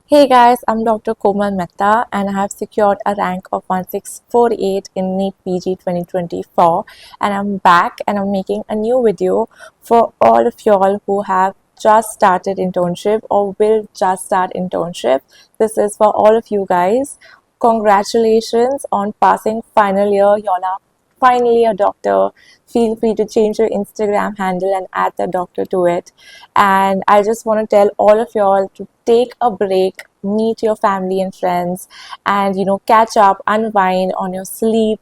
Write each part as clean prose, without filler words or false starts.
Hey guys, I'm Dr. Komal Mehta and I have secured a rank of 1648 in NEET PG 2024 and I'm back and I'm making a new video for all of y'all who have just started internship or will just start internship. This is for all of you guys. Congratulations on passing final year. Y'all are finally a doctor. Feel free to change your Instagram handle and add the doctor to it. And I just want to tell all of y'all to take a break, meet your family and friends, and catch up, unwind on your sleep,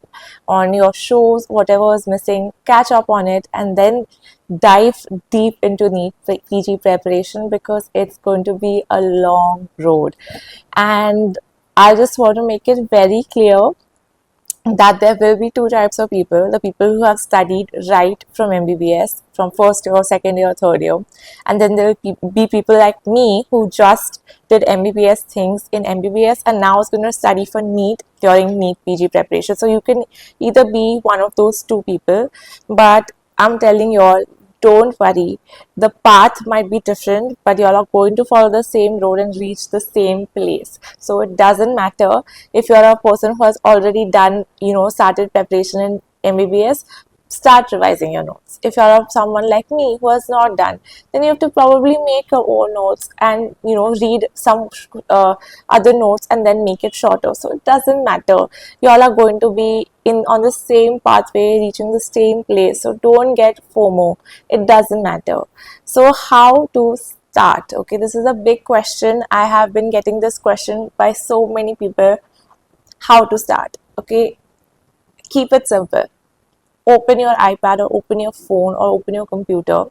on your shows, whatever is missing, catch up on it, and then dive deep into NEET PG preparation because it's going to be a long road. And I just want to make it very clear that there will be two types of people: the people who have studied right from MBBS from first year, second year, third year, and then there will be people like me who just did MBBS things in MBBS and now is going to study for NEET during NEET PG preparation. So you can either be one of those two people, but I'm telling you all, don't worry. The path might be different, but you all are going to follow the same road and reach the same place. So it doesn't matter if you're a person who has already done, started preparation in MBBS. Start revising your notes. If you're someone like me who has not done, then you have to probably make your own notes and read some other notes and then make it shorter. So it doesn't matter. You all are going to be in on the same pathway, reaching the same place. So don't get FOMO. It doesn't matter. So how to start? Okay, this is a big question. I have been getting this question by so many people. How to start? Okay, keep it simple. Open your iPad or open your phone or open your computer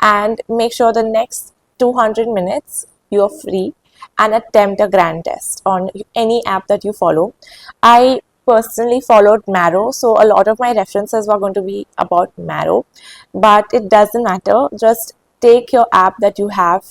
and make sure the next 200 minutes you're free and attempt a grand test on any app that you follow. I personally followed Marrow, so a lot of my references were going to be about Marrow, but it doesn't matter. Just take your app that you have.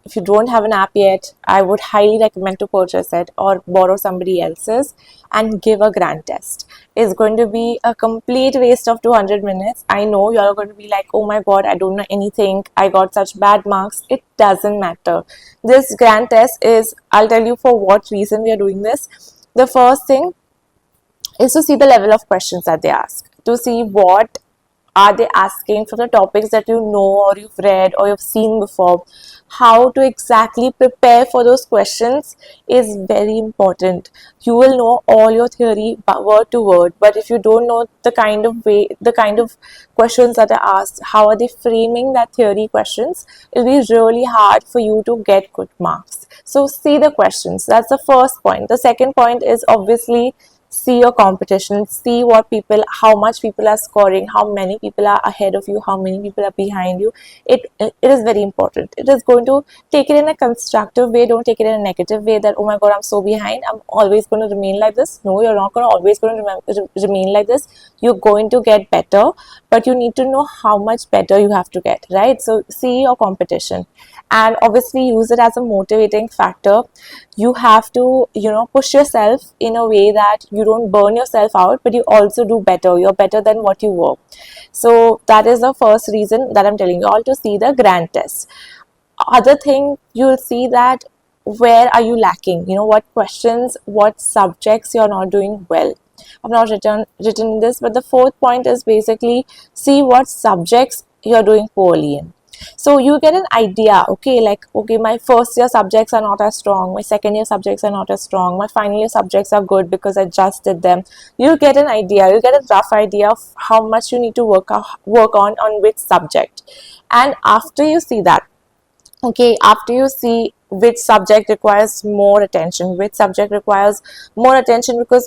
If you don't have an app yet, I would highly recommend to purchase it or borrow somebody else's and give a grand test. It's going to be a complete waste of 200 minutes. I know you're going to be like, oh my god, I don't know anything, I got such bad marks. It doesn't matter. This grand test is, I'll tell you for what reason we are doing this. The first thing is to see the level of questions that they ask, to see what are they asking from the topics that you know or you've read or you've seen before. How to exactly prepare for those questions is very important. You will know all your theory word to word, but if you don't know the kind of way, the kind of questions that are asked, how are they framing that theory questions, it'll be really hard for you to get good marks. So see the questions. That's the first point. The second point is obviously see your competition, see what people, how much people are scoring, how many people are ahead of you, how many people are behind you. It is very important. It is going to take it in a constructive way. Don't take it in a negative way that, oh my god, I'm so behind, I'm always going to remain like this. No, you're not going to always going to remain like this. You're going to get better, but you need to know how much better you have to get, right? So see your competition and obviously use it as a motivating factor. You have to push yourself in a way that you don't burn yourself out, but you also do better. You're better than what you were. So that is the first reason that I'm telling you all to see the grand test. Other thing, you'll see that where are you lacking, what questions, what subjects you're not doing well. I've not written this, but the fourth point is basically see what subjects you're doing poorly in. So you get an idea, okay, like, okay, my first year subjects are not as strong, my second year subjects are not as strong, my final year subjects are good because I just did them. You'll get an idea, you'll get a rough idea of how much you need to work on which subject. And after you see that, okay, after you see which subject requires more attention, because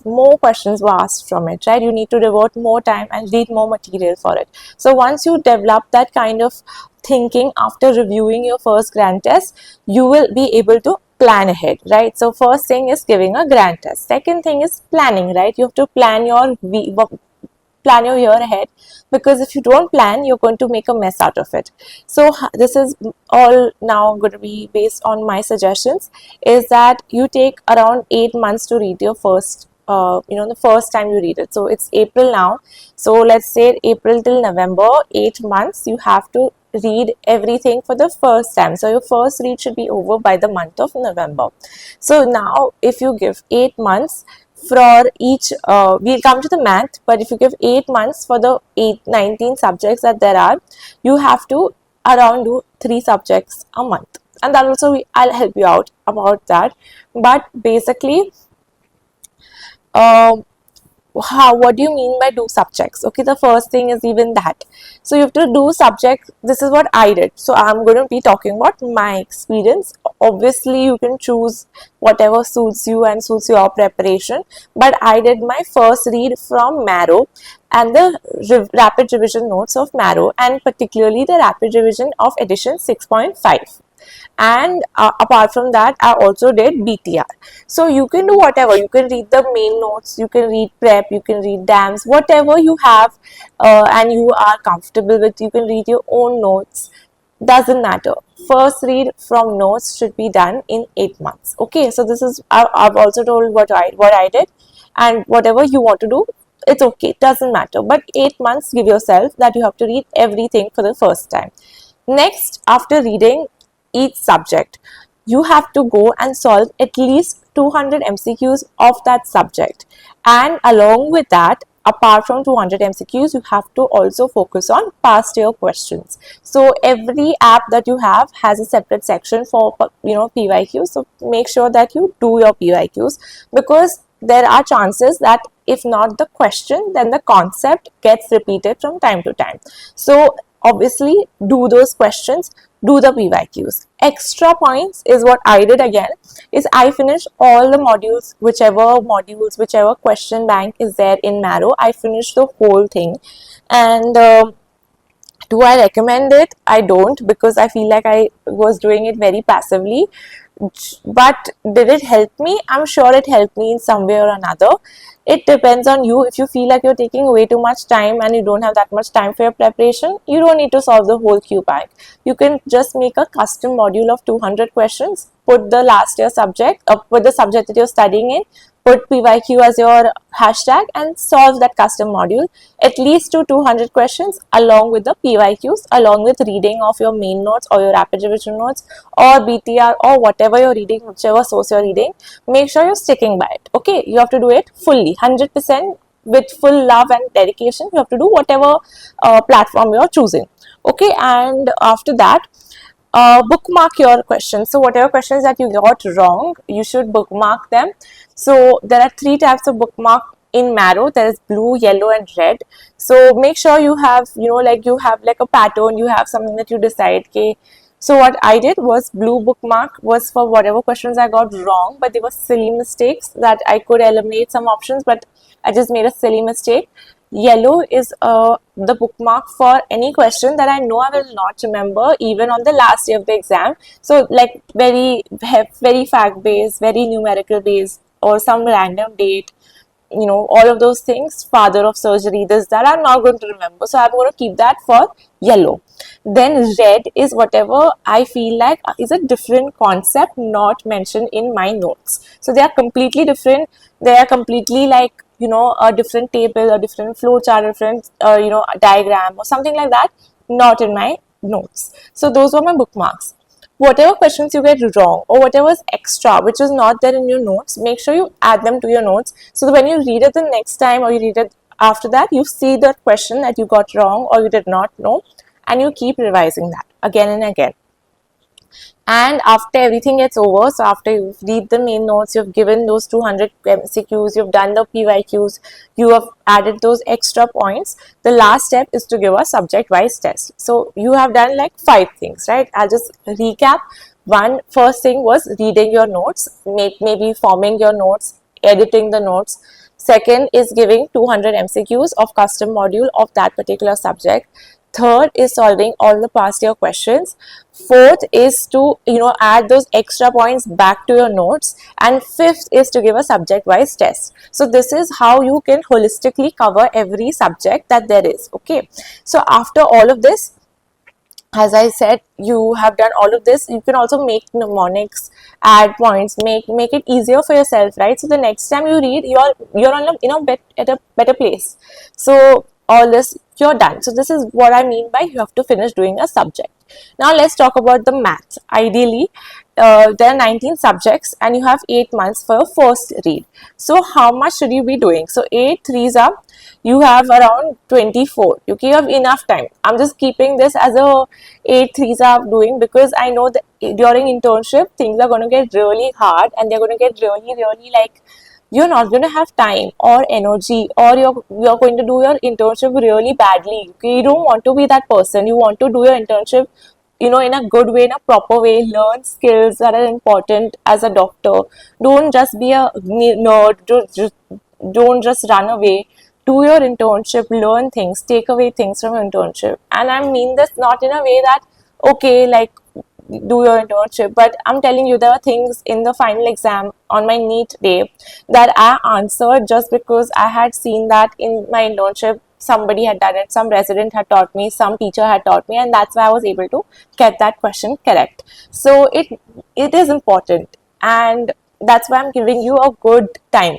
more questions were asked from it, right? You need to devote more time and read more material for it. So once you develop that kind of thinking after reviewing your first grand test, you will be able to plan ahead, right? So first thing is giving a grand test. Second thing is planning, right? You have to plan your year ahead, because if you don't plan, you're going to make a mess out of it. So this is all now going to be based on my suggestions, is that you take around 8 months to read your first the first time you read it. So it's April now, so let's say April till November, 8 months you have to read everything for the first time. So your first read should be over by the month of November. So now if you give 8 months for each, we'll come to the math, but if you give 8 months for the 19 subjects that there are, you have to around do 3 subjects a month, and that also I'll help you out about that. But basically, what do you mean by do subjects? Okay, the first thing is even that. So you have to do subject. This is what I did. So I'm going to be talking about my experience. Obviously you can choose whatever suits you and suits your preparation, but I did my first read from Marrow and the rapid revision notes of Marrow, and particularly the rapid revision of edition 6.5. And apart from that, I also did BTR. So you can do whatever. You can read the main notes, you can read prep, you can read dams, whatever you have and you are comfortable with. You can read your own notes, doesn't matter. First read from notes should be done in 8 months. Okay, so this is, I've also told what I did, and whatever you want to do, it's okay, it doesn't matter, but 8 months give yourself that you have to read everything for the first time. Next, after reading each subject, you have to go and solve at least 200 MCQs of that subject, and along with that, apart from 200 MCQs, you have to also focus on past year questions. So every app that you have has a separate section for PYQs, so make sure that you do your PYQs, because there are chances that if not the question, then the concept gets repeated from time to time. So obviously do those questions, do the PYQs. Extra points is what I did again, is I finished all the modules, whichever question bank is there in Marrow, I finished the whole thing. And do I recommend it? I don't, because I feel like I was doing it very passively. But did it help me? I'm sure it helped me in some way or another. It depends on you. If you feel like you're taking way too much time and you don't have that much time for your preparation, you don't need to solve the whole Q bank. You can just make a custom module of 200 questions, put the last year subject, put the subject that you're studying in, put PYQ as your hashtag, and solve that custom module at least to 200 questions along with the PYQs, along with reading of your main notes or your rapid revision notes or BTR or whatever you're reading, whichever source you're reading. Make sure you're sticking by it. Okay, you have to do it fully, 100% with full love and dedication. You have to do whatever platform you're choosing. Okay, and after that, bookmark your questions. So whatever questions that you got wrong, you should bookmark them. So there are 3 types of bookmark in Marrow. There is blue, yellow and red. So make sure you have, you have like a pattern, you have something that you decide. Okay, so what I did was blue bookmark was for whatever questions I got wrong, but they were silly mistakes that I could eliminate some options, but I just made a silly mistake. Yellow is the bookmark for any question that I know I will not remember even on the last day of the exam. So like very fact based, very numerical based, or some random date, all of those things, father of surgery, this, that, I'm not going to remember. So I'm going to keep that for yellow. Then red is whatever I feel like is a different concept not mentioned in my notes. So they are completely different. They are completely like, a different table, a different flow chart, a different, diagram or something like that, not in my notes. So those were my bookmarks. Whatever questions you get wrong or whatever is extra which is not there in your notes, make sure you add them to your notes, so that when you read it the next time or you read it after that, you see the question that you got wrong or you did not know, and you keep revising that again and again. And after everything gets over, so after you read the main notes, you've given those 200 MCQs, you've done the PYQs, you have added those extra points, the last step is to give a subject wise test. So you have done like 5 things, right? I'll just recap. First thing was reading your notes, maybe forming your notes, editing the notes. Second is giving 200 MCQs of custom module of that particular subject. Third is solving all the past year questions. Fourth is to add those extra points back to your notes. And fifth is to give a subject wise test. So this is how you can holistically cover every subject that there is. Okay, so after all of this, as I said, you have done all of this, you can also make mnemonics, add points, make it easier for yourself, right? So the next time you read, you're on at a better place. So all this you're done. So this is what I mean by you have to finish doing a subject. Now let's talk about the maths. Ideally, there are 19 subjects and you have 8 months for your first read. So how much should you be doing? So 8 threes are, you have around 24. You have enough time. I'm just keeping this as a 8 threes are doing because I know that during internship things are going to get really hard and they're going to get really like you're not going to have time or energy, or you're going to do your internship really badly. Okay? You don't want to be that person. You want to do your internship, in a good way, in a proper way, learn skills that are important as a doctor. Don't just be a nerd. Don't just run away. Do your internship, learn things, take away things from your internship. And I mean this not in a way that, okay, like, do your internship, but I'm telling you, there are things in the final exam on my NEET day that I answered just because I had seen that in my internship somebody had done it, some resident had taught me, some teacher had taught me, and that's why I was able to get that question correct. So it is important, and that's why I'm giving you a good time.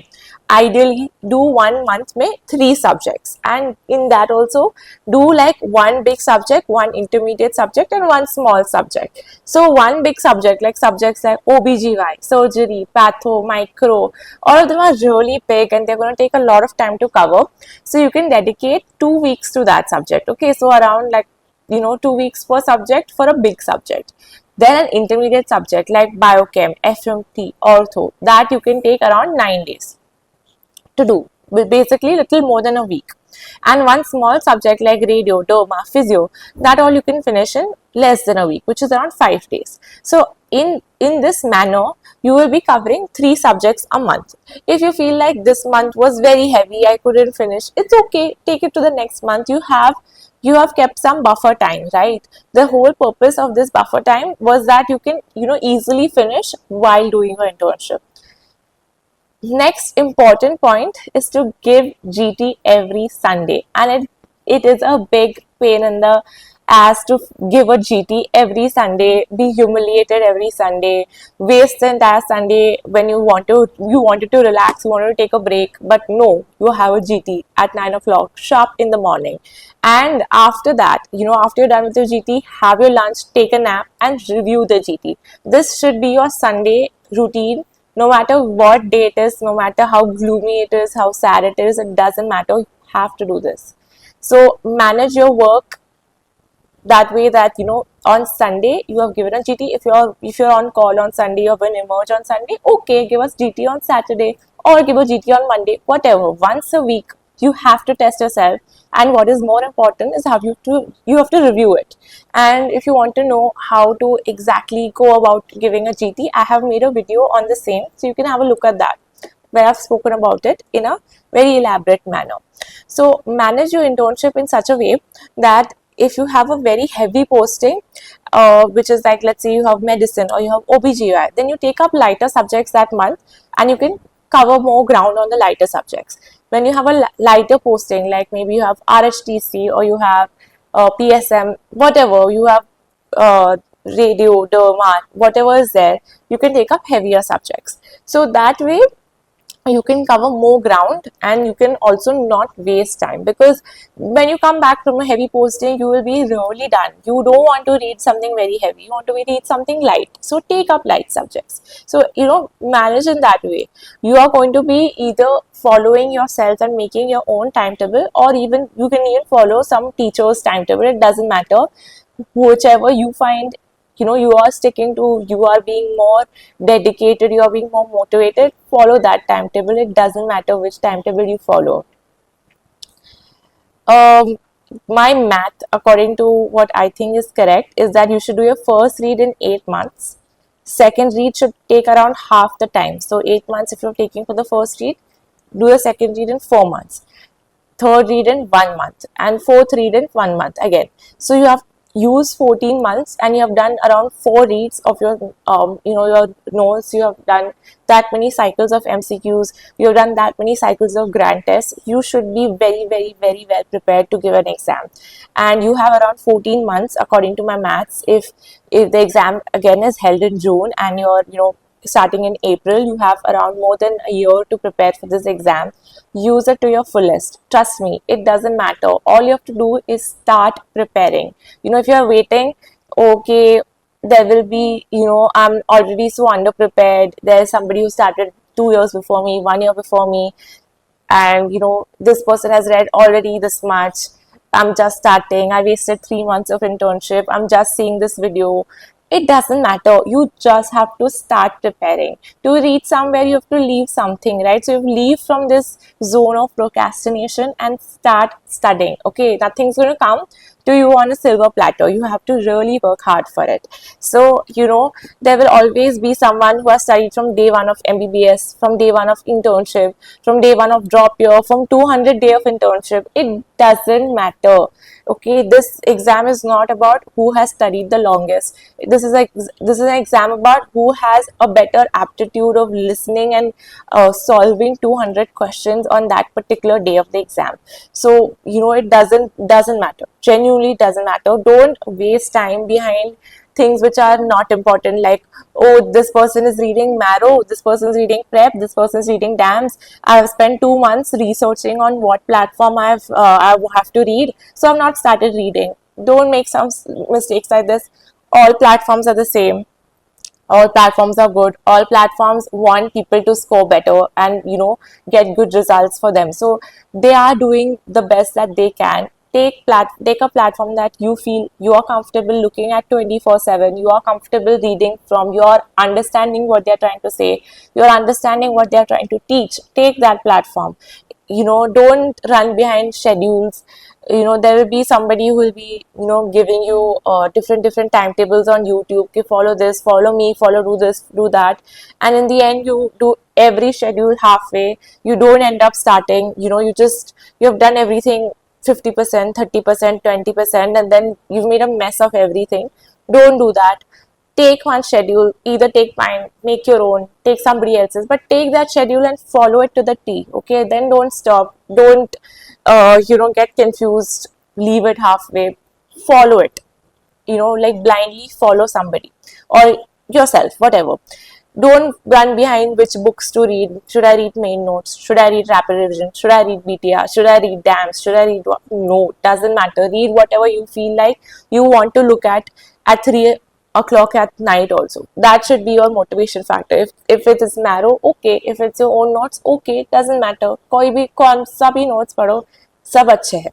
Ideally, do 1 month में 3 subjects, and in that also do like 1 big subject, 1 intermediate subject, and 1 small subject. So 1 big subject, like subjects like OBGY, surgery, patho, micro, all of them are really big and they're going to take a lot of time to cover. So you can dedicate 2 weeks to that subject. Okay, so around like 2 weeks per subject for a big subject. Then an intermediate subject like biochem, FMT, ortho, that you can take around 9 days to do, basically little more than a week. And 1 small subject like radio, derma, physio, that all you can finish in less than a week, which is around 5 days. So in this manner, you will be covering 3 subjects a month. If you feel like this month was very heavy, I couldn't finish, it's okay, take it to the next month. You have kept some buffer time, right? The whole purpose of this buffer time was that you can easily finish while doing your internship. Next important point is to give GT every Sunday, and it is a big pain in the ass to give a GT every Sunday, be humiliated every Sunday, waste the entire Sunday when you wanted to relax, you wanted to take a break, but no, you have a GT at 9 o'clock sharp in the morning. And after that, after you're done with your GT, have your lunch, take a nap, and review the GT. This should be your Sunday routine. No matter what day it is, no matter how gloomy it is, how sad it is, it doesn't matter. You have to do this. So manage your work that way that on Sunday you have given a GT. If you're on call on Sunday, you have an emerge on Sunday, okay, give us GT on Saturday or give a GT on Monday, whatever. Once a week you have to test yourself, and what is more important is how you have to review it. And if you want to know how to exactly go about giving a GT, I have made a video on the same, so you can have a look at that, where I've spoken about it in a very elaborate manner. So manage your internship in such a way that if you have a very heavy posting, which is like, let's say you have medicine or you have OBGY, then you take up lighter subjects that month and you can cover more ground on the lighter subjects. When you have a lighter posting, like maybe you have RHTC or you have PSM, whatever, you have radio, derma, whatever is there, you can take up heavier subjects. So that way, you can cover more ground and you can also not waste time, because when you come back from a heavy posting, you will be really done. You don't want to read something very heavy, you want to read something light, so take up light subjects. So manage in that way. You are going to be either following yourself and making your own timetable, or even you can even follow some teacher's timetable. It doesn't matter, whichever you find you are sticking to, you are being more dedicated, you are being more motivated, follow that timetable. It doesn't matter which timetable you follow. My math, according to what I think is correct, is that you should do your first read in 8 months. Second read should take around half the time. So 8 months if you're taking for the first read, do your second read in 4 months. Third read in 1 month, and fourth read in 1 month again. So you have use 14 months and you have done around 4 reads of your your notes. You have done that many cycles of MCQs, you have done that many cycles of grand tests. You should be very very well prepared to give an exam, and you have around 14 months according to my maths. If the exam again is held in June and your starting in April. You have around more than a year to prepare for this exam. Use it to your fullest. Trust me, it doesn't matter. All you have to do is start preparing. If you're waiting, okay, there will be, I'm already so underprepared. There's somebody who started 2 years before me, 1 year before me, and this person has read already this much. I'm just starting. I wasted 3 months of internship. I'm just seeing this video. It doesn't matter. You just have to start preparing. To reach somewhere, you have to leave something, right? So you leave from this zone of procrastination and start studying. Okay, nothing's going to come to you on a silver platter. You have to really work hard for it. So, there will always be someone who has studied from day one of MBBS, from day one of internship, from day one of drop year, from 200 day of internship. It doesn't matter. Okay, this exam is not about who has studied the longest. This is an exam about who has a better aptitude of listening and solving 200 questions on that particular day of the exam. So it doesn't matter. Genuinely doesn't matter. Don't waste time behind things which are not important, like, oh, this person is reading Marrow, this person is reading Prep, this person is reading DAMS. I have spent 2 months researching on what platform I have to read, so I've not started reading. Don't make some mistakes like this. All platforms are the same. All platforms are good. All platforms want people to score better and get good results for them. So they are doing the best that they can. Take a platform that you feel you are comfortable looking at 24/7. You are comfortable reading from. You're understanding what they're trying to say. You're understanding what they're trying to teach. Take that platform. Don't run behind schedules. There will be somebody who will be giving you different timetables on YouTube. Okay, follow this, follow me, do this, do that, and in the end you do every schedule halfway. You don't end up starting. You have done everything 50%, 30%, 20%, and then you've made a mess of everything. Don't do that. Take one schedule, either take mine, make your own, take somebody else's, but take that schedule and follow it to the T. Okay, then don't stop. Don't get confused, leave it halfway. Follow it. Like blindly follow somebody or yourself, whatever. Don't run behind which books to read. Should I read main notes? Should I read rapid revision? Should I read BTR? Should I read DAMS? Should I read what? No, doesn't matter. Read whatever you feel like you want to look at 3 o'clock at night also. That should be your motivation factor. If it is Marrow, okay. If it's your own notes, okay. It doesn't matter. कोई भी कौन सा भी notes पढ़ो, सब अच्छे हैं.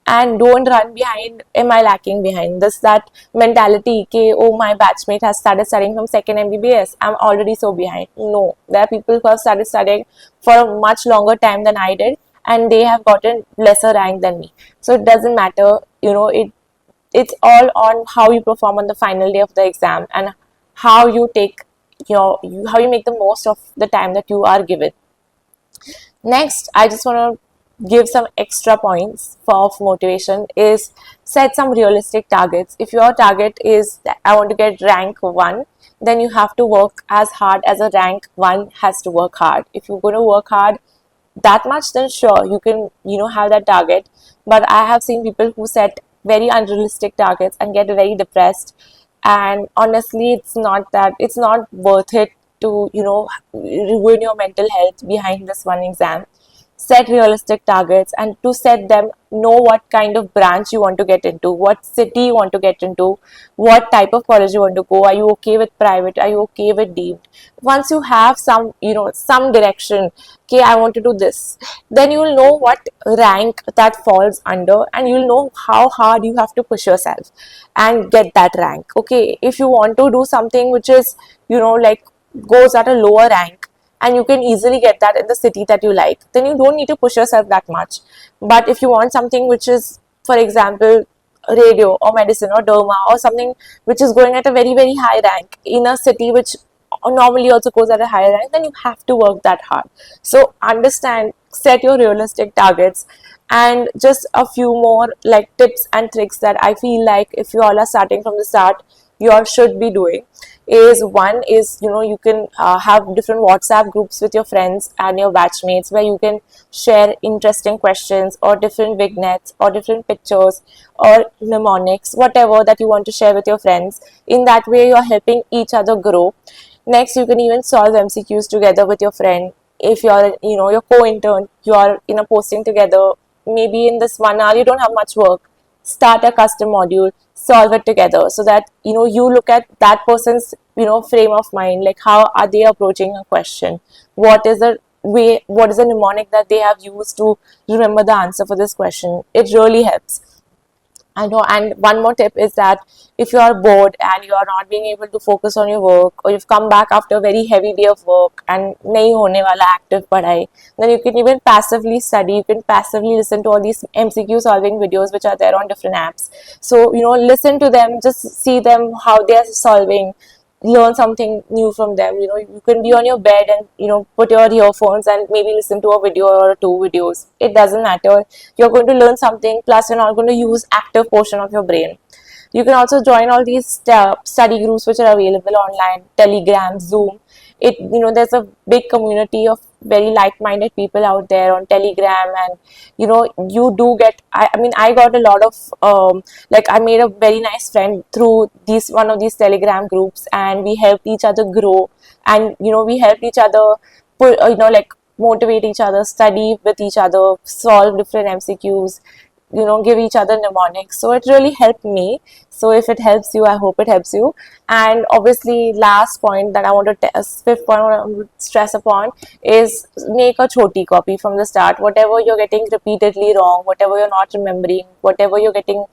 And don't run behind, am I lacking behind? That mentality, ke, oh, my batchmate has started studying from second MBBS, I'm already so behind. No, there are people who have started studying for a much longer time than I did, and they have gotten lesser rank than me. So it doesn't matter, it's all on how you perform on the final day of the exam and how you take how you make the most of the time that you are given. Next, I just want to give some extra points of motivation is set some realistic targets. If your target is I want to get rank 1, then you have to work as hard as a rank 1 has to work hard. If you're going to work hard that much, then sure, you can have that target. But I have seen people who set very unrealistic targets and get very depressed, and honestly it's not worth it to ruin your mental health behind this one exam. Set realistic targets, and to set them, know what kind of branch you want to get into, what city you want to get into, what type of college you want to go. Are you okay with private? Are you okay with deemed? Once you have some direction, okay, I want to do this, then you will know what rank that falls under, and you'll know how hard you have to push yourself and get that rank. Okay, if you want to do something which is like goes at a lower rank, and you can easily get that in the city that you like, then you don't need to push yourself that much. But if you want something which is, for example, radio or medicine or derma or something which is going at a very, very high rank in a city which normally also goes at a higher rank, then you have to work that hard. So understand, set your realistic targets. And just a few more like tips and tricks that I feel like if you all are starting from the start, you all should be doing is, one is you can have different WhatsApp groups with your friends and your batchmates where you can share interesting questions or different vignettes or different pictures or mnemonics, whatever that you want to share with your friends. In that way, you're helping each other grow. Next, you can even solve MCQs together with your friend. If you're, your co-intern, you're, posting together, maybe in this 1 hour, you don't have much work. Start a custom module, solve it together so that, you look at that person's, frame of mind, like how are they approaching a question? What is the what is the mnemonic that they have used to remember the answer for this question? It really helps. I know, and one more tip is that if you are bored and you are not being able to focus on your work, or you've come back after a very heavy day of work and nahi hone wala active padhai, then you can even passively study. You can passively listen to all these MCQ solving videos which are there on different apps. So, listen to them, just see them how they are solving, learn something new from them. You can be on your bed and put your earphones and maybe listen to a video or two videos. It doesn't matter. You're going to learn something, plus you're not going to use active portion of your brain. You can also join all these study groups which are available online: Telegram, Zoom. There's a big community of very like-minded people out there on Telegram, and you do get. I mean, I got a lot of like, I made a very nice friend through one of these Telegram groups, and we helped each other grow, and we helped each other put, like, motivate each other, study with each other, solve different MCQs, give each other mnemonics. So it really helped me. So if it helps you, I hope it helps you. And obviously, last point that I want to fifth point I want to stress upon is make a choti copy from the start. Whatever you're getting repeatedly wrong, whatever you're not remembering, whatever you're getting,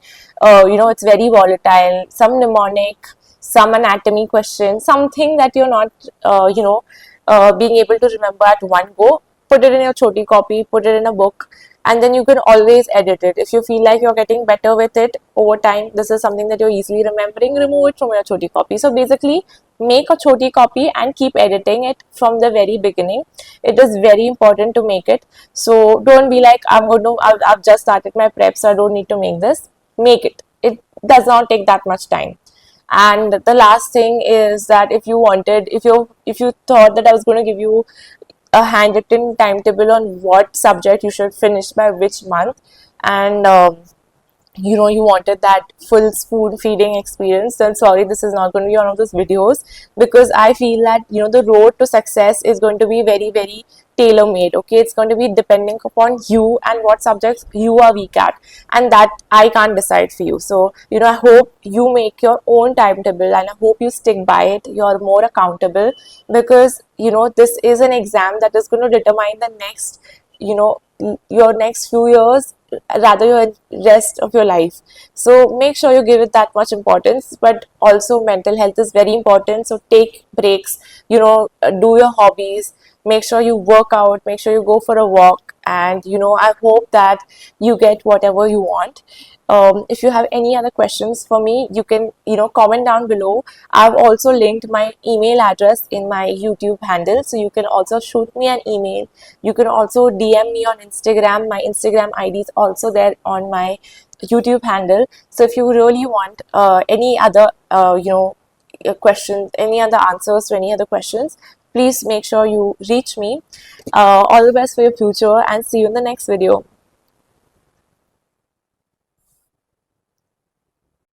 it's very volatile. Some mnemonic, some anatomy question, something that you're not, being able to remember at one go. Put it in your choti copy, put it in a book, and then you can always edit it. If you feel like you're getting better with it over time, this is something that you're easily remembering, remove it from your choti copy. So basically, make a choti copy and keep editing it from the very beginning. It is very important to make it. So don't be like, I've just started my prep, so I don't need to make this. Make it. It does not take that much time. And the last thing is that if you thought that I was going to give you a handwritten timetable on what subject you should finish by which month, and you wanted that full spoon feeding experience, then sorry, this is not going to be one of those videos, because I feel that the road to success is going to be very, very tailor made. Okay, it's going to be depending upon you and what subjects you are weak at, and that I can't decide for you. So I hope you make your own timetable, and I hope you stick by it. You're more accountable, because this is an exam that is going to determine the next, your next few years, rather your rest of your life. So make sure you give it that much importance. But also, mental health is very important, so take breaks, do your hobbies, make sure you work out, make sure you go for a walk, and I hope that you get whatever you want. If you have any other questions for me, you can comment down below. I've also linked my email address in my YouTube handle, so you can also shoot me an email. You can also DM me on Instagram. My Instagram ID is also there on my YouTube handle. So if you really want any other questions, any other answers to any other questions, please make sure you reach me. All the best for your future, and see you in the next video.